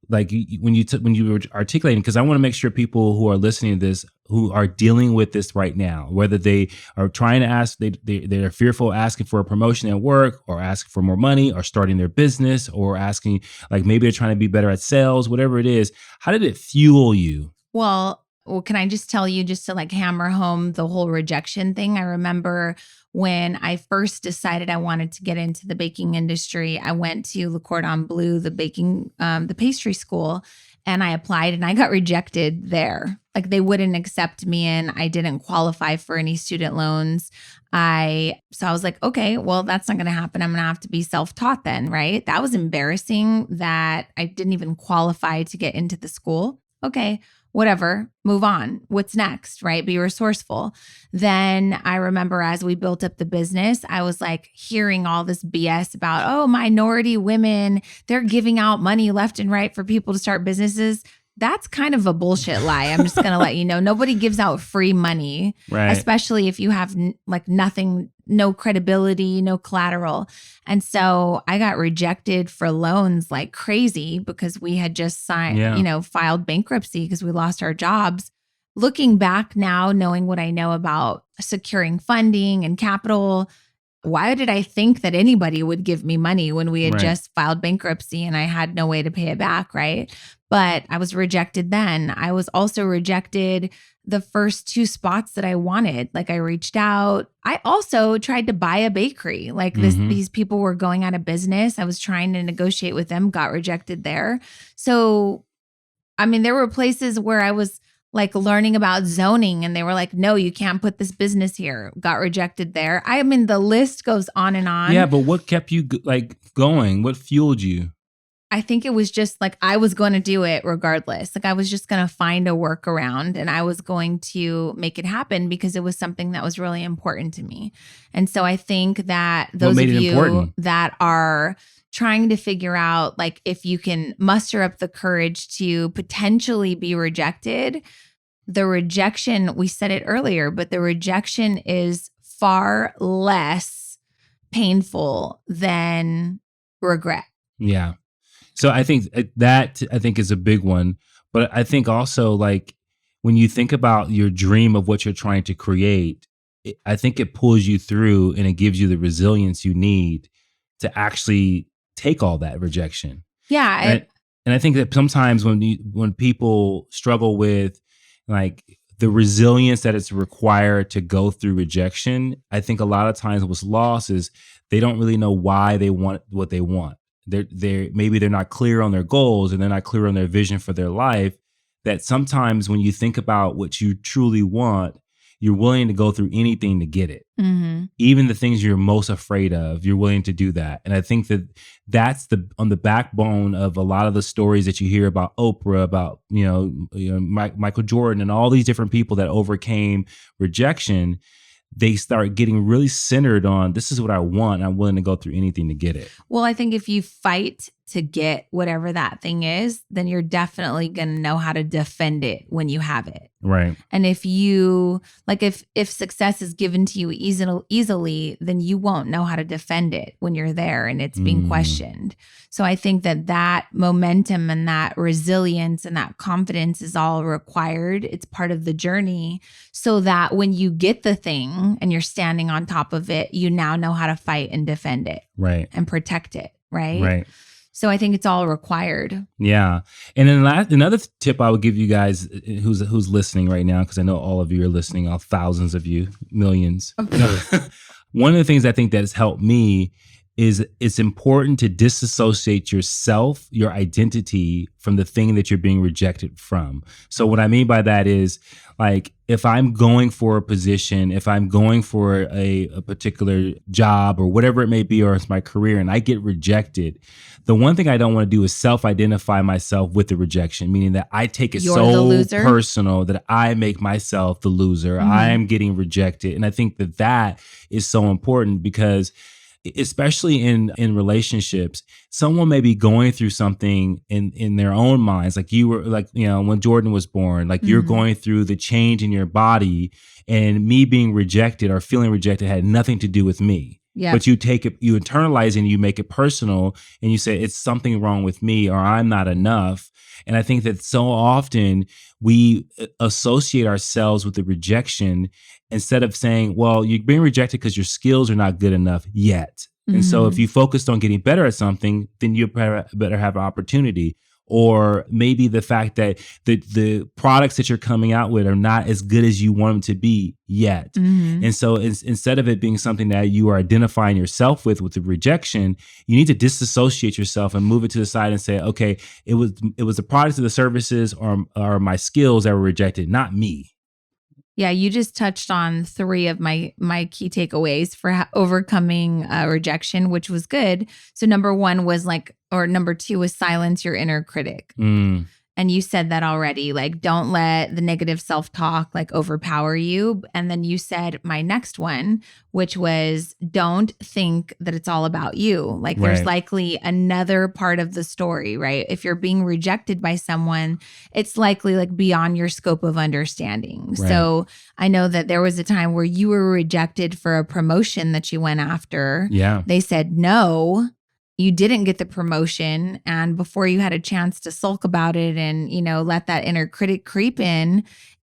when you were articulating, because I want to make sure people who are listening to this, who are dealing with this right now, whether they are trying to ask, they're fearful asking for a promotion at work, or asking for more money, or starting their business, or asking, like, maybe they're trying to be better at sales, whatever it is. How did it fuel you? Well, can I just tell you, just to like hammer home the whole rejection thing? I remember when I first decided I wanted to get into the baking industry, I went to Le Cordon Bleu, the pastry school, and I applied and I got rejected there. Like, they wouldn't accept me in. I didn't qualify for any student loans. So I was like, okay, well, that's not going to happen. I'm going to have to be self-taught then, right? That was embarrassing that I didn't even qualify to get into the school. Okay, whatever, move on. What's next, right? Be resourceful. Then I remember as we built up the business, I was like hearing all this BS about, oh, minority women, they're giving out money left and right for people to start businesses. That's kind of a bullshit lie. I'm just going to let you know. Nobody gives out free money, right? Especially if you have like nothing, no credibility, no collateral. And so I got rejected for loans like crazy because we had just filed bankruptcy because we lost our jobs. Looking back now, knowing what I know about securing funding and capital, why did I think that anybody would give me money when we had just filed bankruptcy and I had no way to pay it back, right? But I was rejected then. I was also rejected the first 2 spots that I wanted. Like, I reached out. I also tried to buy a bakery. Like, these people were going out of business. I was trying to negotiate with them, got rejected there. So, I mean, there were places where I was like learning about zoning and they were like, no, you can't put this business here. Got rejected there. I mean, the list goes on and on. Yeah, but what kept you like going? What fueled you? I think it was just like, I was going to do it regardless. Like, I was just going to find a workaround and I was going to make it happen because it was something that was really important to me. And so I think that those of you that are trying to figure out, like, if you can muster up the courage to potentially be rejected, the rejection, we said it earlier, but the rejection is far less painful than regret. Yeah. So I think that is a big one. But I think also, like, when you think about your dream of what you're trying to create, I think it pulls you through and it gives you the resilience you need to actually take all that rejection. Yeah. And I think that sometimes when people struggle with like the resilience that it's required to go through rejection, I think a lot of times what's lost is they don't really know why they want what they want. Maybe they're not clear on their goals and they're not clear on their vision for their life. That sometimes when you think about what you truly want, you're willing to go through anything to get it. Mm-hmm. Even the things you're most afraid of, you're willing to do that. And I think that's on the backbone of a lot of the stories that you hear about Oprah, about Michael Jordan, and all these different people that overcame rejection. They start getting really centered on, this is what I want, and I'm willing to go through anything to get it. Well, I think if you fight to get whatever that thing is, then you're definitely going to know how to defend it when you have it. Right. And if you, like, if success is given to you easily, then you won't know how to defend it when you're there and it's being questioned. So I think that momentum and that resilience and that confidence is all required. It's part of the journey, so that when you get the thing and you're standing on top of it, you now know how to fight and defend it. Right. And protect it. Right. Right. So I think it's all required. Yeah. And then another tip I would give you guys who's listening right now, because I know all of you are listening, all thousands of you, millions. One of the things I think that has helped me is it's important to disassociate yourself, your identity from the thing that you're being rejected from. So what I mean by that is, like, if I'm going for a position, if I'm going for a particular job or whatever it may be, or it's my career and I get rejected, the one thing I don't want to do is self-identify myself with the rejection, meaning that I take it so personal that I make myself the loser. I am getting rejected. And I think that that is so important because especially in relationships, someone may be going through something in their own minds. Like you were, like, you know, when Jordan was born, like you're going through the change in your body, and me being rejected or feeling rejected had nothing to do with me. Yeah. But you take it, you internalize it, and you make it personal, and you say it's something wrong with me, or I'm not enough. And I think that so often we associate ourselves with the rejection instead of saying, well, you're being rejected because your skills are not good enough yet. And so if you focused on getting better at something, then you better have an opportunity. Or maybe the fact that the products that you're coming out with are not as good as you want them to be yet. And so instead of it being something that you are identifying yourself with the rejection, you need to disassociate yourself and move it to the side and say, okay, it was the products or the services or my skills that were rejected, not me. Yeah, you just touched on 3 of my key takeaways for overcoming rejection, which was good. So number 1 was number 2 was silence your inner critic. And you said that already, like, don't let the negative self-talk like overpower you. And then you said my next one, which was don't think that it's all about you. Like there's likely another part of the story, right? If you're being rejected by someone, it's likely like beyond your scope of understanding. Right. So I know that there was a time where you were rejected for a promotion that you went after. Yeah. They said no. You didn't get the promotion, and before you had a chance to sulk about it and, you know, let that inner critic creep in,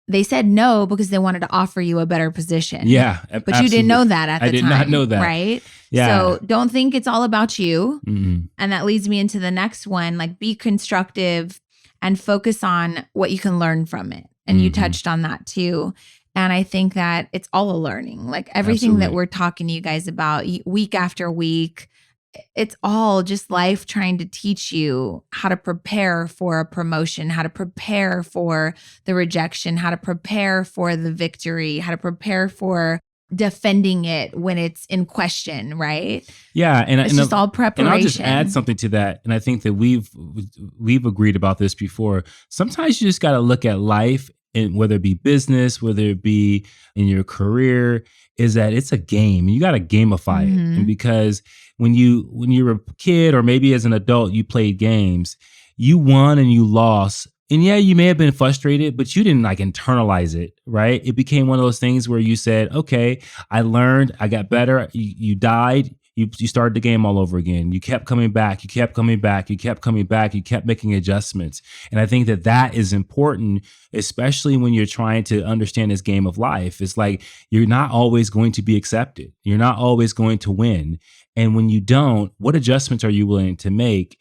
they said no because they wanted to offer you a better position. Yeah. But absolutely. You didn't know that at the time. I did not know that. Right? Yeah. So don't think it's all about you. And that leads me into the next one, like be constructive and focus on what you can learn from it. And you touched on that too. And I think that it's all a learning, like everything that we're talking to you guys about week after week. It's all just life trying to teach you how to prepare for a promotion, how to prepare for the rejection, how to prepare for the victory, how to prepare for defending it when it's in question, right? Yeah, and it's just all preparation. And I'll just add something to that. And I think that we've agreed about this before. Sometimes you just got to look at life, and whether it be business, whether it be in your career, is that it's a game, and you got to gamify it. And because when you're a kid, or maybe as an adult, you played games, you won and you lost. And yeah, you may have been frustrated, but you didn't like internalize it, right? It became one of those things where you said, okay, I learned, I got better. You died. You started the game all over again. You kept coming back. You kept coming back. You kept coming back. You kept making adjustments. And I think that is important, especially when you're trying to understand this game of life. It's like you're not always going to be accepted. You're not always going to win. And when you don't, what adjustments are you willing to make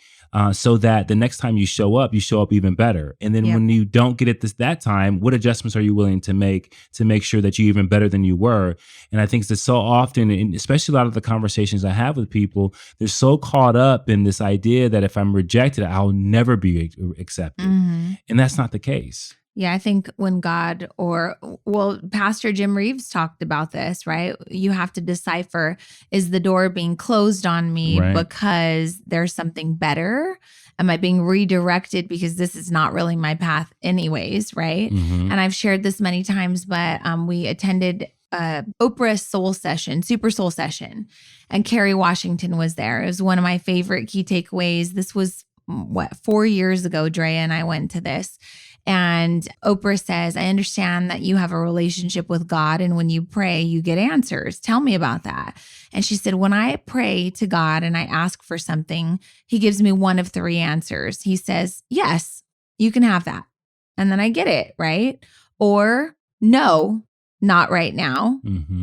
so that the next time you show up even better? And then when you don't get it that time, what adjustments are you willing to make sure that you're even better than you were? And I think that so often, and especially a lot of the conversations I have with people, they're so caught up in this idea that if I'm rejected, I'll never be accepted. And that's not the case. Yeah, I think when Pastor Jim Reeves talked about this, right? You have to decipher, is the door being closed on me because there's something better? Am I being redirected because this is not really my path anyways, right? And I've shared this many times, but we attended Oprah's Super Soul Session, and Kerry Washington was there. It was one of my favorite key takeaways. This was 4 years ago, Drea and I went to this. And Oprah says, I understand that you have a relationship with God, and when you pray, you get answers. Tell me about that. And she said, when I pray to God and I ask for something, he gives me one of 3 answers. He says, yes, you can have that. And then I get it, right? Or no, not right now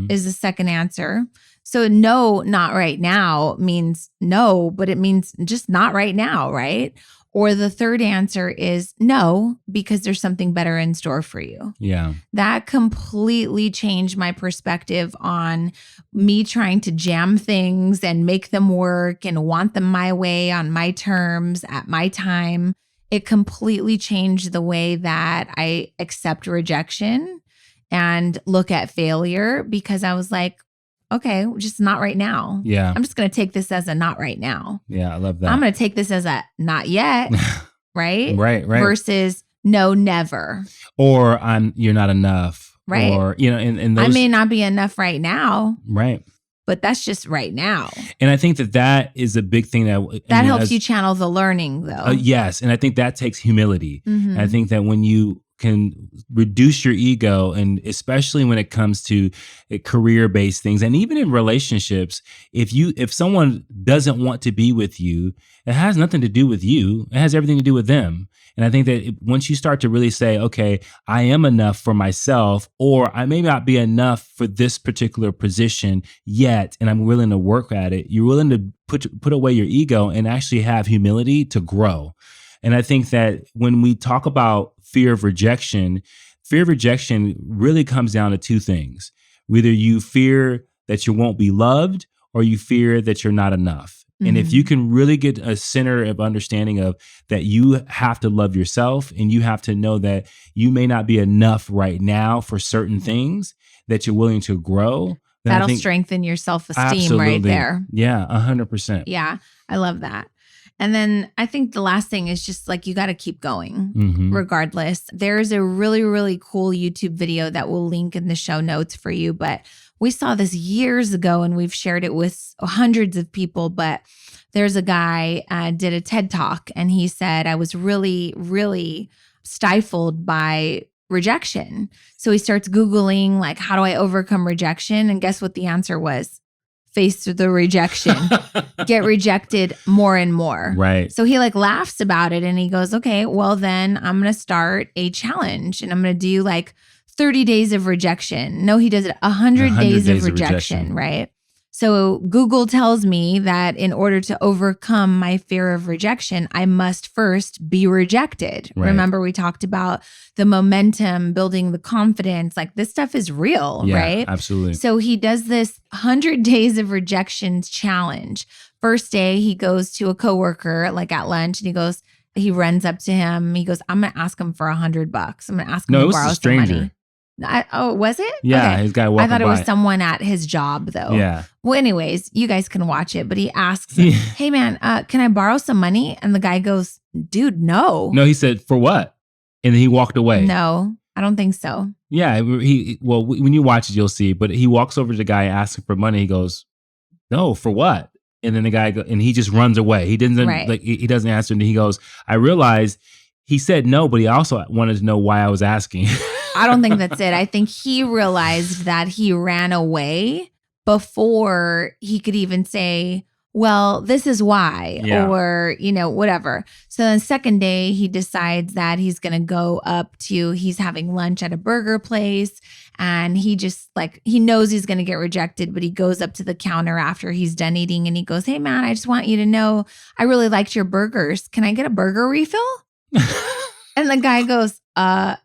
is the second answer. So no, not right now means no, but it means just not right now, right? Or the third answer is no, because there's something better in store for you. Yeah. That completely changed my perspective on me trying to jam things and make them work and want them my way on my terms at my time. It completely changed the way that I accept rejection and look at failure, because I was like, okay, just not right now. Yeah. I'm just going to take this as a not right now. Yeah, I love that. I'm going to take this as a not yet, right? Right. Versus no, never. Or you're not enough. Right. Or, and those, I may not be enough right now. Right. But that's just right now. And I think that is a big thing that helps you channel the learning, though. Yes. And I think that takes humility. Mm-hmm. I think that when you can reduce your ego, and especially when it comes to career-based things, and even in relationships, if someone doesn't want to be with you, it has nothing to do with you. It has everything to do with them. And I think that once you start to really say, okay, I am enough for myself, or I may not be enough for this particular position yet, and I'm willing to work at it, you're willing to put away your ego and actually have humility to grow. And I think that when we talk about fear of rejection really comes down to two things. Whether you fear that you won't be loved, or you fear that you're not enough. And if you can really get a center of understanding of that, you have to love yourself, and you have to know that you may not be enough right now for certain things, that you're willing to grow. That'll strengthen your self-esteem right there. Yeah, 100%. Yeah, I love that. And then I think the last thing is just like, you got to keep going regardless. There's a really, really cool YouTube video that we'll link in the show notes for you. But we saw this years ago and we've shared it with hundreds of people. But there's a guy did a TED Talk, and he said, I was really, really stifled by rejection. So he starts Googling, like, how do I overcome rejection? And guess what the answer was? Face the rejection, get rejected more and more. Right. So he laughs about it, and he goes, okay, well then I'm going to start a challenge, and I'm going to do 30 days of rejection. No, he does it 100 days of rejection, right? So Google tells me that in order to overcome my fear of rejection, I must first be rejected. Right. Remember, we talked about the momentum, building the confidence. This stuff is real, right? Absolutely. So he does this 100 days of rejections challenge. First day, he goes to a coworker at lunch, and he runs up to him. He goes, I'm going to ask him for $100. I'm going to ask him to borrow some money. Was it? Yeah, okay. His guy walking by. I thought it was someone at his job, though. Yeah. Well, anyways, you guys can watch it. But he asks, hey, man, can I borrow some money? And the guy goes, dude, no. No, he said, for what? And then he walked away. No, I don't think so. Yeah. When you watch it, you'll see. But he walks over to the guy asking for money. He goes, no, for what? And then the guy and he just runs away. He doesn't he doesn't answer. And he goes, I realized he said no, but he also wanted to know why I was asking. I don't think that's it. I think he realized that he ran away before he could even say, well, this is why, or, whatever. So the second day, he decides that he's going to go he's having lunch at a burger place, and he just he knows he's going to get rejected, but he goes up to the counter after he's done eating, and he goes, hey man, I just want you to know, I really liked your burgers. Can I get a burger refill? And the guy goes,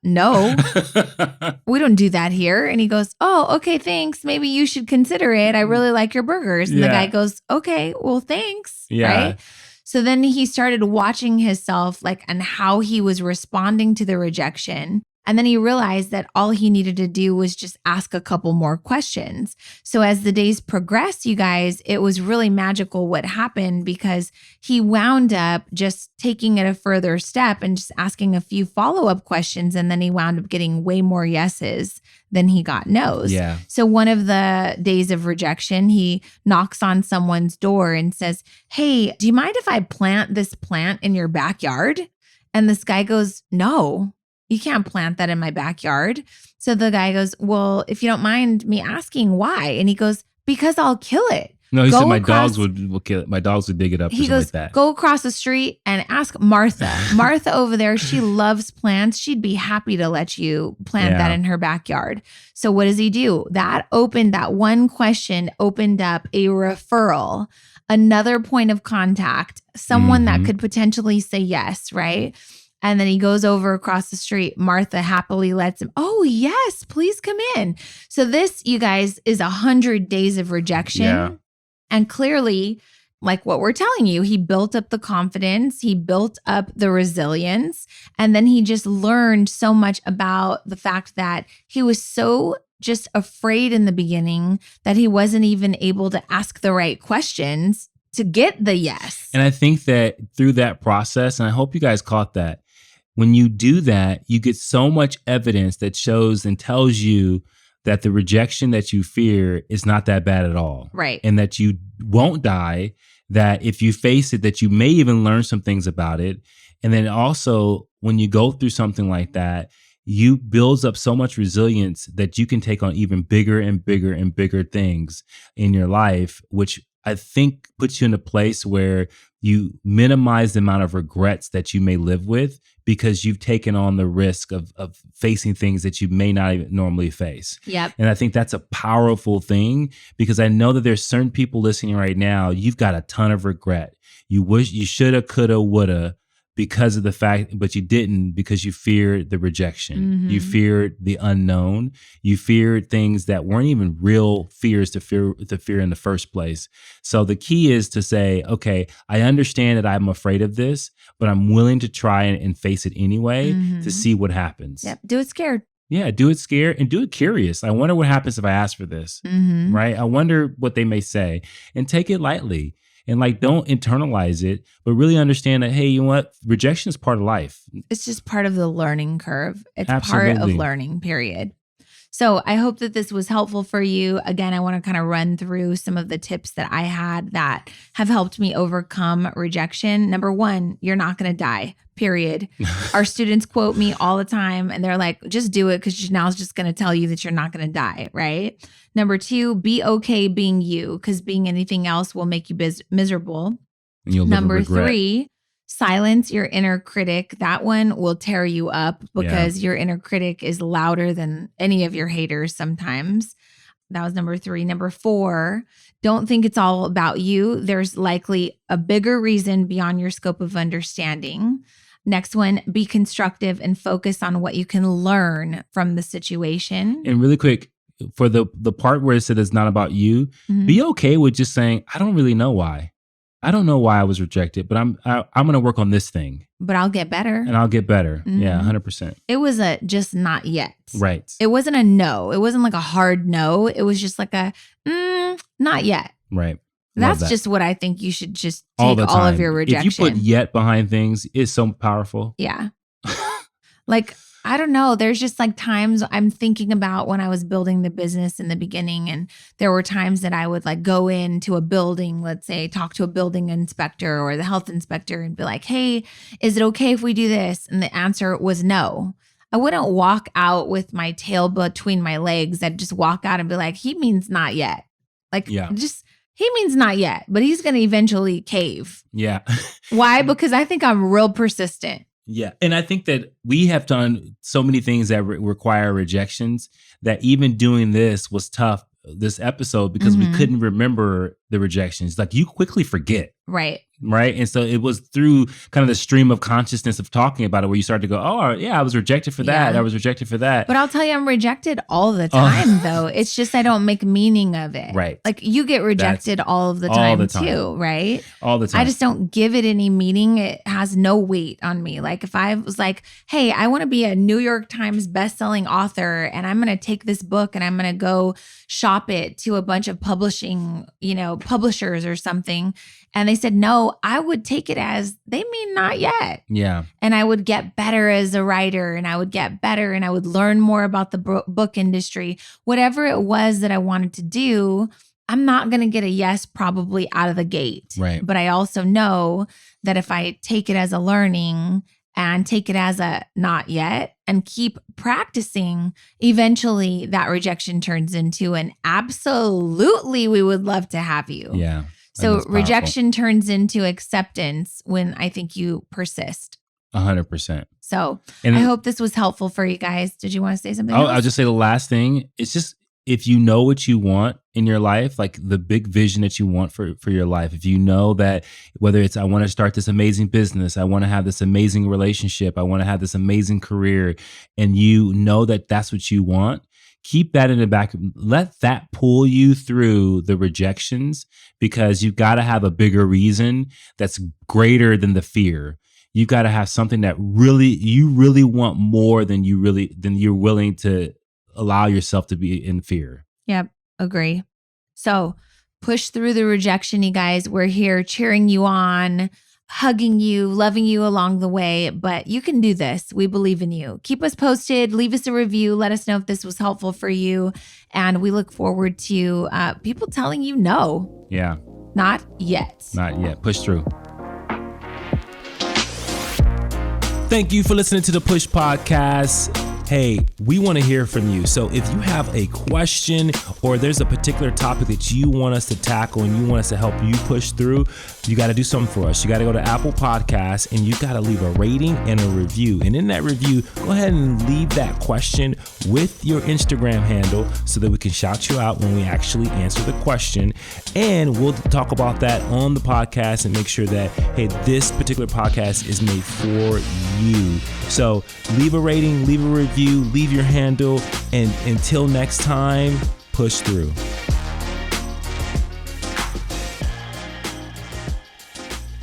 no, we don't do that here. And he goes, oh, okay, thanks. Maybe you should consider it. I really like your burgers. And the guy goes, okay, well, thanks. Yeah. Right. So then he started watching himself and how he was responding to the rejection. And then he realized that all he needed to do was just ask a couple more questions. So as the days progressed, you guys, it was really magical what happened, because he wound up just taking it a further step and just asking a few follow-up questions. And then he wound up getting way more yeses than he got no's. Yeah. So one of the days of rejection, he knocks on someone's door and says, hey, do you mind if I plant this plant in your backyard? And this guy goes, no. You can't plant that in my backyard. So the guy goes, well, if you don't mind me asking why. And he goes, because I'll kill it. No, he said Go my across- dogs would kill it. My dogs would dig it up or He something goes, like that. go across the street and ask Martha. Martha over there, she loves plants. She'd be happy to let you plant that in her backyard. So what does he do? That one question opened up a referral, another point of contact, someone that could potentially say yes, right? And then he goes over across the street. Martha happily lets him. Oh, yes, please come in. So this, you guys, is 100 days of rejection. Yeah. And clearly, like what we're telling you, he built up the confidence, he built up the resilience, and then he just learned so much about the fact that he was so just afraid in the beginning that he wasn't even able to ask the right questions to get the yes. And I think that through that process, and I hope you guys caught that, when you do that, you get so much evidence that shows and tells you that the rejection that you fear is not that bad at all. Right. And that you won't die, that if you face it, that you may even learn some things about it. And then also, when you go through something like that, you builds up so much resilience that you can take on even bigger and bigger and bigger things in your life, which I think puts you in a place where you minimize the amount of regrets that you may live with because you've taken on the risk of facing things that you may not even normally face. Yep. And I think that's a powerful thing because I know that there's certain people listening right now, you've got a ton of regret. You wish you shoulda, coulda, woulda, because of the fact, but you didn't because you feared the rejection. You feared the unknown. You feared things that weren't even real fears to fear in the first place. So the key is to say, okay, I understand that I'm afraid of this, but I'm willing to try and face it anyway to see what happens. Yep. Do it scared. Yeah, do it scared and do it curious. I wonder what happens if I ask for this, right? I wonder what they may say and take it lightly. And like, don't internalize it, but really understand that, hey, you know what? Rejection is part of life. It's just part of the learning curve. It's Absolutely. part of learning, period. So I hope that this was helpful for you. Again, I want to kind of run through some of the tips that I had that have helped me overcome rejection. Number one, you're not going to die, period. Our students quote me all the time and they're like, just do it because Janelle's just going to tell you that you're not going to die, right? Number two, be okay being you because being anything else will make you miserable. And you'll live Number with regret. three, silence your inner critic. That one will tear you up because your inner critic is louder than any of your haters sometimes. That was number three. Number four, don't think it's all about you. There's likely a bigger reason beyond your scope of understanding. Next one, be constructive and focus on what you can learn from the situation. And really quick, for the part where it said it's not about you, be okay with just saying, I don't really know why. I don't know why I was rejected, but I'm going to work on this thing. But I'll get better. And I'll get better. Yeah, 100%. It was a just not yet. Right. It wasn't a no. It wasn't like a hard no. It was just like a not yet. Right. That's just what I think you should just all take the all time. of your rejection. If you put yet behind things, it's so powerful. Yeah. Like, I don't know. There's just like times I'm thinking about when I was building the business in the beginning, and there were times that I would like go into a building, let's say, talk to a building inspector or the health inspector and be like, hey, is it okay if we do this? And the answer was no. I wouldn't walk out with my tail between my legs. I'd just walk out and be like, he means not yet. Like, he means not yet, but he's going to eventually cave. Yeah. Why? Because I think I'm real persistent. Yeah. And I think that we have done so many things that require rejections that even doing this was tough, this episode, because we couldn't remember the rejections. Like, you quickly forget. Right. Right. And so it was through kind of the stream of consciousness of talking about it where you start to go, oh, yeah, I was rejected for that. Yeah. I was rejected for that. But I'll tell you, I'm rejected all the time, though. It's just I don't make meaning of it. Right. Like, you get rejected all of the time, too, right? All the time. I just don't give it any meaning. It has no weight on me. Like, if I was like, hey, I want to be a New York Times bestselling author, and I'm going to take this book and I'm going to go shop it to a bunch of publishing, publishers or something, and they said no, I would take it as they mean not yet. Yeah. And I would get better as a writer, and I would get better, and I would learn more about the book industry. Whatever it was that I wanted to do, I'm not going to get a yes probably out of the gate. Right. But I also know that if I take it as a learning and take it as a not yet and keep practicing, eventually that rejection turns into an absolutely, we would love to have you. Yeah. So rejection turns into acceptance when I think you persist. 100%. So I hope this was helpful for you guys. Did you want to say something else? I'll just say the last thing. It's just, if you know what you want in your life, like the big vision that you want for your life, if you know that, whether it's, I want to start this amazing business, I want to have this amazing relationship, I want to have this amazing career, and you know that that's what you want, keep that in the back. Let that pull you through the rejections, because you've got to have a bigger reason that's greater than the fear. You've got to have something that you really want more than you're willing to allow yourself to be in fear. Yep, agree. So push through the rejection, you guys. We're here cheering you on, hugging you, loving you along the way, but you can do this. We believe in you. Keep us posted. Leave us a review. Let us know if this was helpful for you. And we look forward to people telling you no. Yeah. Not yet. Not yet. Push through. Thank you for listening to the Push Podcast. Hey, we want to hear from you. So if you have a question or there's a particular topic that you want us to tackle and you want us to help you push through, you got to do something for us. You got to go to Apple Podcasts and you got to leave a rating and a review. And in that review, go ahead and leave that question with your Instagram handle so that we can shout you out when we actually answer the question. And we'll talk about that on the podcast and make sure that, hey, this particular podcast is made for you. So leave a rating, leave a review, leave your handle, and until next time, push through.